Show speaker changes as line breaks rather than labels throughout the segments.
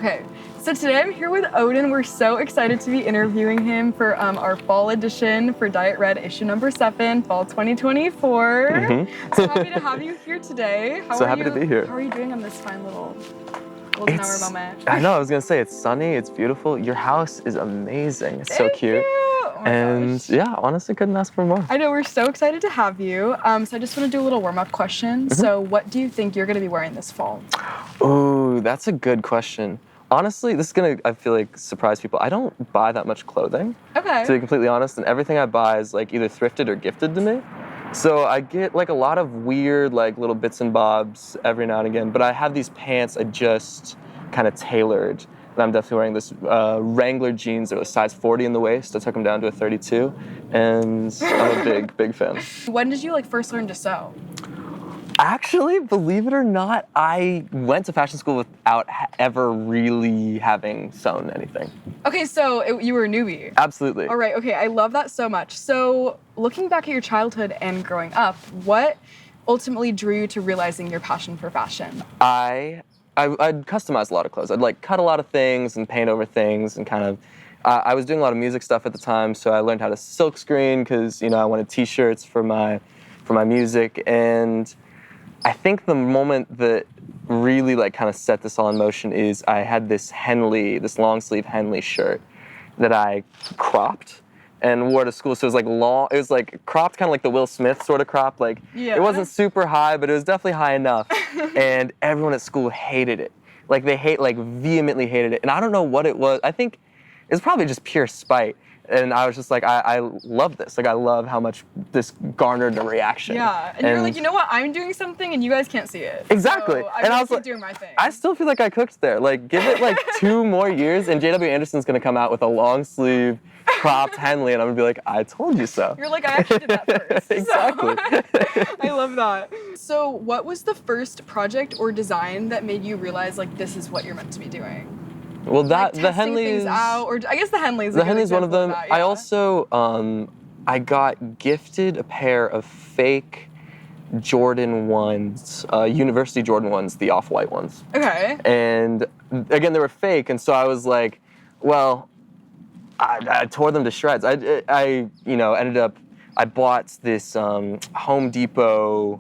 Okay, so today I'm here with Odin. We're so excited to be interviewing him for our fall edition for Diet Red issue number 7, fall 2024. So happy to have you here today.
So happy to be here.
How are you doing on this fine little golden hour moment?
I know, I was gonna say, it's sunny, it's beautiful. Your house is amazing. It's so cute.
You. Oh my gosh.
Yeah, honestly, couldn't ask for more.
I know, we're so excited to have you. So I just want to do a little warm-up question. So what do you think you're gonna be wearing this fall?
Ooh, that's a good question. Honestly, this is gonna, I feel like, surprise people. I don't buy that much clothing,
Okay.
to be completely honest, and everything I buy is like either thrifted or gifted to me. So I get like a lot of weird like little bits and bobs every now and again, but I have these pants I just kind of tailored. And I'm definitely wearing this Wrangler jeans. They're a size 40 in the waist. I took them down to a 32, and I'm a big, big fan.
When did you like first learn to sew?
Actually, believe it or not, I went to fashion school without ever really having sewn anything.
Okay, so you were a newbie.
Absolutely.
All right, okay, I love that so much. So looking back at your childhood and growing up, what ultimately drew you to realizing your passion for fashion?
I'd customize a lot of clothes. I'd like cut a lot of things and paint over things and kind of, I was doing a lot of music stuff at the time, so I learned how to silk screen because, you know, I wanted t-shirts for my music. And I think the moment that really like kind of set this all in motion is I had this long sleeve Henley shirt that I cropped and wore to school. So it was like long, it was like cropped, kind of like the Will Smith sort of crop. Like it wasn't super high, but it was definitely high enough. And everyone at school hated it. Like they vehemently hated it. And I don't know what it was. I think it's probably just pure spite. And I was just like, I love this. Like, I love how much this garnered a reaction.
Yeah, and you're like, you know what? I'm doing something and you guys can't see it.
Exactly.
So I'm
and I was
keep
like,
doing my thing.
I still feel like I cooked there. Like, give it like 2 more years and J.W. Anderson's gonna come out with a long sleeve cropped Henley and I'm gonna be like, I told you so.
You're like, I actually did that first.
Exactly.
So, I love that. So what was the first project or design that made you realize like this is what you're meant to be doing?
Well,
like
the Henleys
out, or I guess the Henleys.
The Henleys one of them.
That, yeah.
I also I got gifted a pair of fake Jordan 1s, University Jordan 1s, the off-white ones.
Okay.
And again, they were fake, and so I was like, well, I tore them to shreds. I you know, ended up, I bought this Home Depot,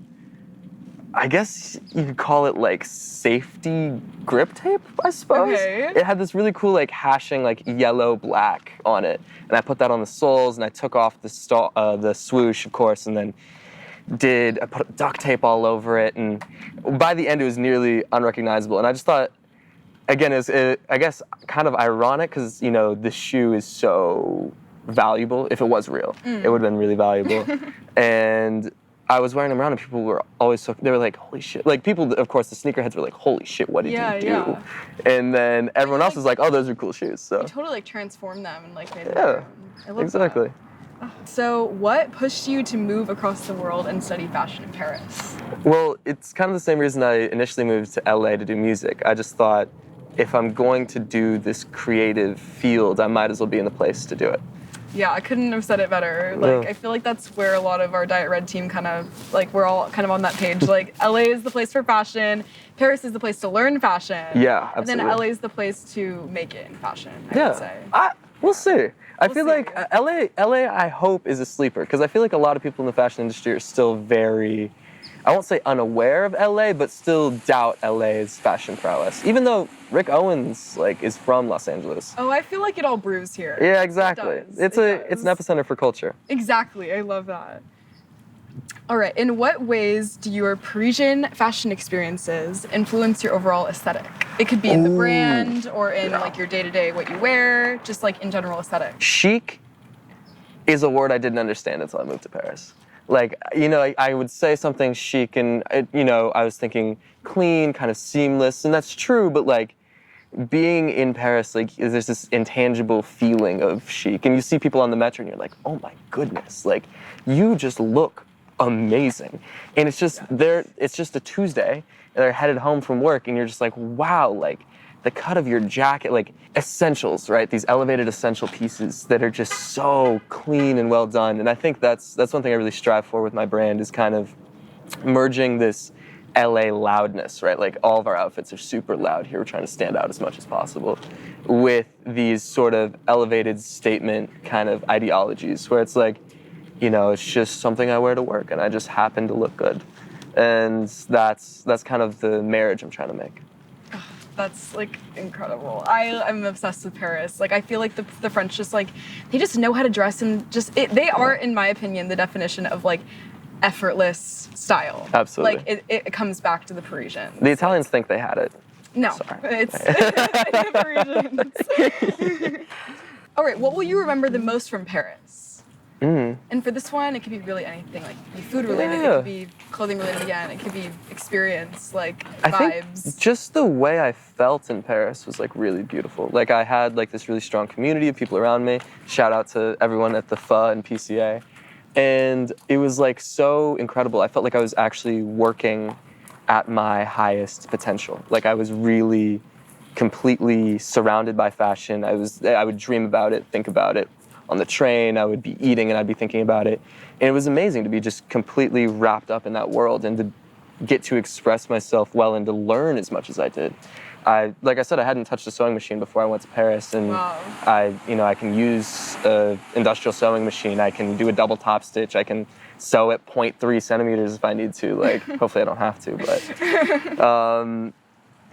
I guess you could call it like safety grip tape, I suppose.
Okay.
It had this really cool like hashing like yellow black on it. And I put that on the soles and I took off the swoosh, of course, and then I put duct tape all over it. And by the end, it was nearly unrecognizable. And I just thought, again, I guess kind of ironic because, you know, this shoe is so valuable. If it was real, it would have been really valuable. And I was wearing them around and people were always they were like, holy shit. Like people, of course, the sneakerheads were like, holy shit, what did you do?
Yeah.
And then everyone else was like, oh, those are cool shoes. So
you totally like transformed them and like made them.
Yeah,
I love
exactly.
That. So what pushed you to move across the world and study fashion in Paris?
Well, it's kind of the same reason I initially moved to LA to do music. I just thought if I'm going to do this creative field, I might as well be in the place to do it.
Yeah, I couldn't have said it better. Like, I feel like that's where a lot of our Diet Red team kind of, like, we're all kind of on that page. Like, LA is the place for fashion, Paris is the place to learn fashion.
Yeah, absolutely.
And then LA is the place to make it in fashion, I would say.
We'll see. I feel like LA, I hope, is a sleeper, because I feel like a lot of people in the fashion industry are still very, I won't say unaware of LA, but still doubt LA's fashion prowess. Even though Rick Owens is from Los Angeles.
Oh, I feel like it all brews here.
Yeah, exactly. It's an epicenter for culture.
Exactly, I love that. All right, in what ways do your Parisian fashion experiences influence your overall aesthetic? It could be in the brand or in like your day-to-day what you wear, just like in general aesthetic.
Chic is a word I didn't understand until I moved to Paris. Like, you know, I would say something chic and, you know, I was thinking clean, kind of seamless, and that's true, but like being in Paris, like there's this intangible feeling of chic, and you see people on the metro and you're like, oh my goodness, like you just look amazing. And it's just it's just a Tuesday and they're headed home from work and you're just like, wow, like the cut of your jacket, like essentials, right? These elevated essential pieces that are just so clean and well done. And I think that's one thing I really strive for with my brand is kind of merging this LA loudness, right? Like all of our outfits are super loud here. We're trying to stand out as much as possible with these sort of elevated statement kind of ideologies where it's like, it's just something I wear to work and I just happen to look good. And that's kind of the marriage I'm trying to make.
That's like incredible. I'm obsessed with Paris. Like I feel like the French just like they just know how to dress and they are, in my opinion, the definition of like effortless style.
Absolutely.
Like it comes back to the Parisians.
The Italians think they had it.
No,
Sorry.
it's the Parisians. All right, what will you remember the most from Paris? And for this one, it could be really anything, like be food related, it could be clothing related again, it could be experience, like vibes.
I think just the way I felt in Paris was like really beautiful. Like I had like this really strong community of people around me. Shout out to everyone at the FA and PCA. And it was like so incredible. I felt like I was actually working at my highest potential. Like I was really completely surrounded by fashion. I would dream about it, think about it. On the train, I would be eating and I'd be thinking about it. And it was amazing to be just completely wrapped up in that world and to get to express myself well and to learn as much as I did. Like I said, I hadn't touched a sewing machine before I went to Paris, and
wow.
I can use an industrial sewing machine. I can do a double top stitch. I can sew at 0.3 centimeters if I need to. Like, hopefully I don't have to, but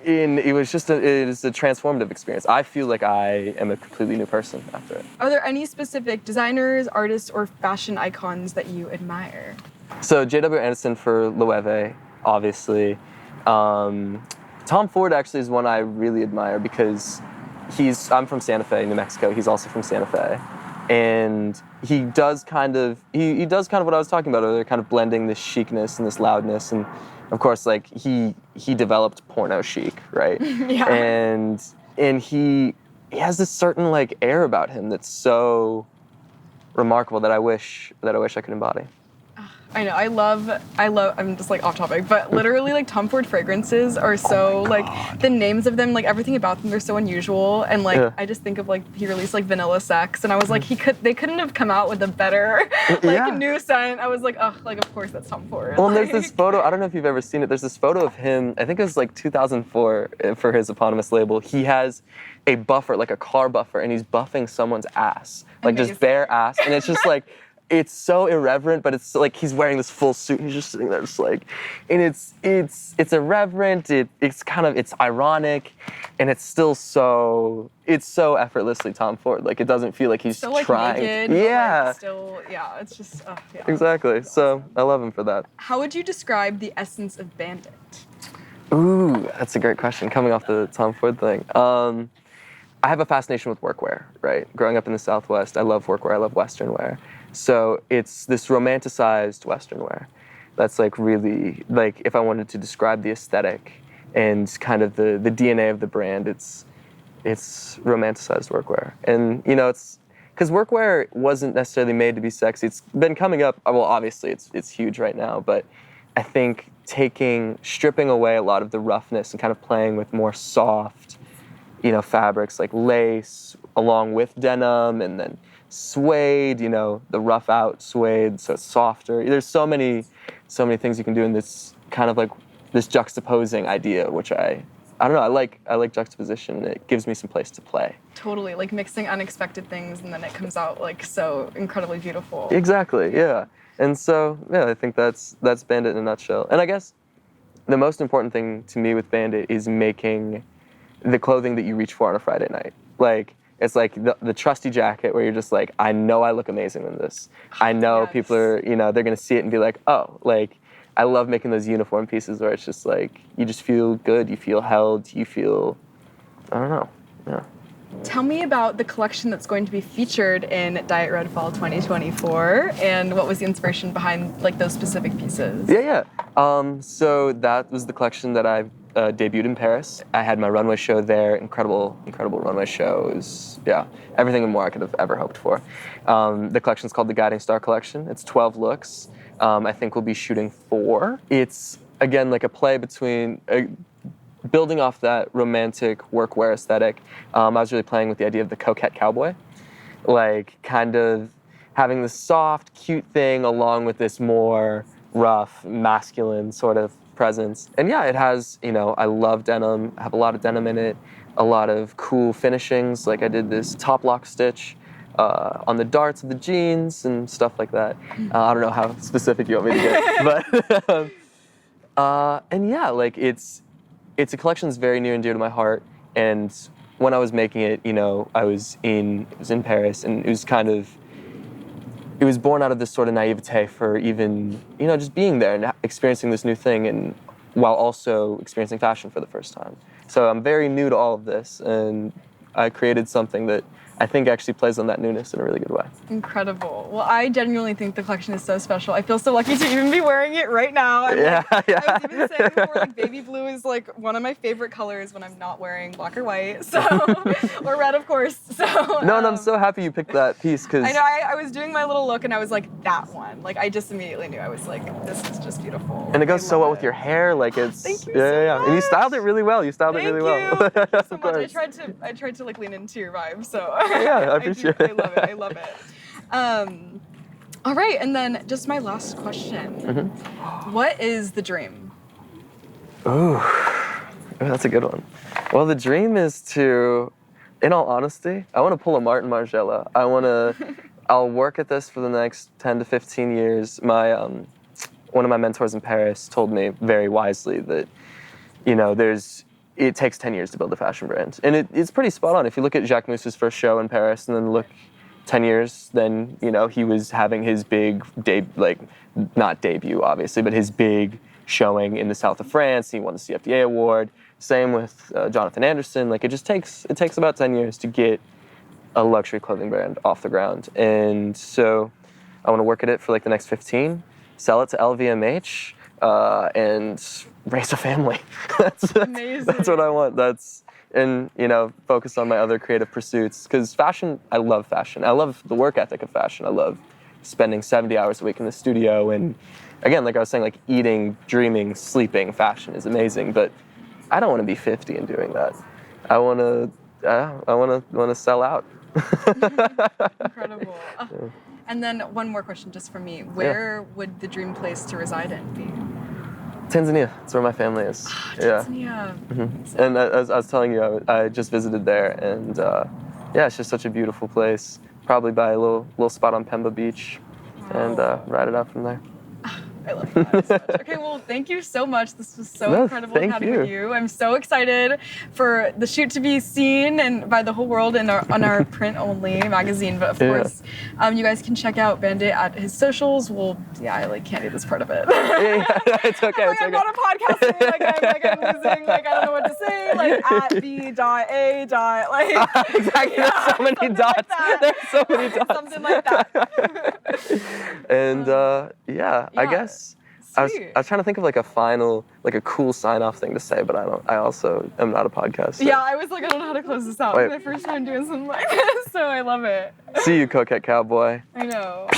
it was a transformative experience. I feel like I am a completely new person after it.
Are there any specific designers, artists, or fashion icons that you admire?
So J.W. Anderson for Loewe, obviously. Tom Ford actually is one I really admire because I'm from Santa Fe, New Mexico. He's also from Santa Fe. And he does kind of what I was talking about earlier, kind of blending this chicness and this loudness. And of course, like he developed porno chic, right?
Yeah.
And he has this certain like air about him that's so remarkable that I wish I could embody.
I know, I love, I'm just like off topic, but literally like Tom Ford fragrances are so like, the names of them, like everything about them, they're so unusual. And like, I just think of like, he released like Vanilla Sex and I was like, they couldn't have come out with a better like new scent. I was like, oh, like of course that's Tom Ford.
Well, there's this photo, I don't know if you've ever seen it, there's this photo of him, I think it was like 2004 for his eponymous label. He has a buffer, like a car buffer, and he's buffing someone's ass, like just bare ass. And it's just like, it's so irreverent, but it's like he's wearing this full suit and he's just sitting there just like, and it's irreverent, it's ironic, and it's still so effortlessly Tom Ford. Like it doesn't feel like he's
so, like,
trying.
Naked,
yeah.
Like, still, yeah, it's just, yeah.
Exactly, so I love him for that.
How would you describe the essence of BANDIT?
Ooh, that's a great question, coming off the Tom Ford thing. I have a fascination with workwear, right? Growing up in the Southwest, I love workwear, I love Western wear. So it's this romanticized Western wear. That's like really, like if I wanted to describe the aesthetic and kind of the DNA of the brand, it's romanticized workwear. And it's, because workwear wasn't necessarily made to be sexy. It's been coming up, well obviously it's huge right now, but I think stripping away a lot of the roughness and kind of playing with more soft, fabrics like lace along with denim and then suede, the rough out suede, so it's softer. There's so many things you can do in this kind of like this juxtaposing idea, which I don't know, I like juxtaposition. It gives me some place to play. Totally,
like mixing unexpected things and then it comes out like so incredibly beautiful.
Exactly, yeah. And so, yeah, I think that's BANDIT in a nutshell. And I guess the most important thing to me with BANDIT is making the clothing that you reach for on a Friday night. Like, it's like the trusty jacket where you're just like, I know I look amazing in this. I know people are, they're gonna see it and be like, oh, like, I love making those uniform pieces where it's just like, you just feel good, you feel held, you feel, I don't know, yeah.
Tell me about the collection that's going to be featured in Diet Red Fall 2024 and what was the inspiration behind like those specific pieces?
Yeah. So that was the collection that I debuted in Paris. I had my runway show there, incredible runway show. It was, everything and more I could have ever hoped for. The collection's called the Guiding Star Collection. It's 12 looks. I think we'll be shooting 4. It's, again, like a play between, building off that romantic workwear aesthetic. I was really playing with the idea of the coquette cowboy. Like, kind of having this soft, cute thing along with this more rough, masculine sort of presence. And yeah, it has, I love denim. I have a lot of denim in it, a lot of cool finishings. Like I did this top lock stitch on the darts of the jeans and stuff like that. I don't know how specific you want me to get, but and yeah, like it's a collection that's very near and dear to my heart. And when I was making it, I was in Paris, and it was born out of this sort of naivete for even, just being there and experiencing this new thing, and while also experiencing fashion for the first time. So I'm very new to all of this, and I created something that I think actually plays on that newness in a really good way.
Incredible. Well, I genuinely think the collection is so special. I feel so lucky to even be wearing it right now. I was even saying before, like baby blue is like one of my favorite colors when I'm not wearing black or white, so or red, of course. So
no, and I'm so happy you picked that piece because
I know I was doing my little look and I was like, that one. Like I just immediately knew. I was like, this is just beautiful.
And it goes so well with your hair. Like it's
Thank you so much.
And you styled it really well.
Thank you so much.
Course.
I tried to like lean into your vibe, so
yeah, I appreciate it.
I love it. All right, and then just my last question. What is the dream?
Ooh, that's a good one. Well, the dream is to, in all honesty, I want to pull a Martin Margiela. I'll work at this for the next 10 to 15 years. One of my mentors in Paris told me very wisely that, it takes 10 years to build a fashion brand. And it's pretty spot on. If you look at Jacques Mousse's first show in Paris and then look 10 years, then, he was having his big, not debut, obviously, but his big showing in the south of France. He won the CFDA award. Same with Jonathan Anderson. Like, it takes about 10 years to get a luxury clothing brand off the ground. And so I want to work at it for like the next 15, sell it to LVMH, and raise a family.
Amazing.
That's what I want. And focus on my other creative pursuits. Because fashion, I love fashion. I love the work ethic of fashion. I love spending 70 hours a week in the studio. And again, like I was saying, like eating, dreaming, sleeping, fashion is amazing. But I don't want to be 50 and doing that. I want to sell out.
Incredible. And then one more question just for me. Where would the dream place to reside in be?
Tanzania. That's where my family is.
Tanzania.
And as I was telling you, I just visited there, and it's just such a beautiful place. Probably by a little spot on Pemba Beach, and ride it out from there.
I love that so much. Okay, well, thank you so much. This was so incredible chatting with you. I'm so excited for the shoot to be seen and by the whole world on our print-only magazine. But of course, you guys can check out Bandit at his socials. I can't do this part of it.
It's okay.
I'm not a podcaster. I'm losing. I don't know what to say. At B.A.
Exactly. There's so many dots. There's so many dots.
Something like that.
And I guess. I was trying to think of like a final, like a cool sign-off thing to say, but I also am not a podcaster.
Yeah, I was like, I don't know how to close this out. It's my first time doing something like this, so I love it.
See you, Coquette Cowboy.
I know.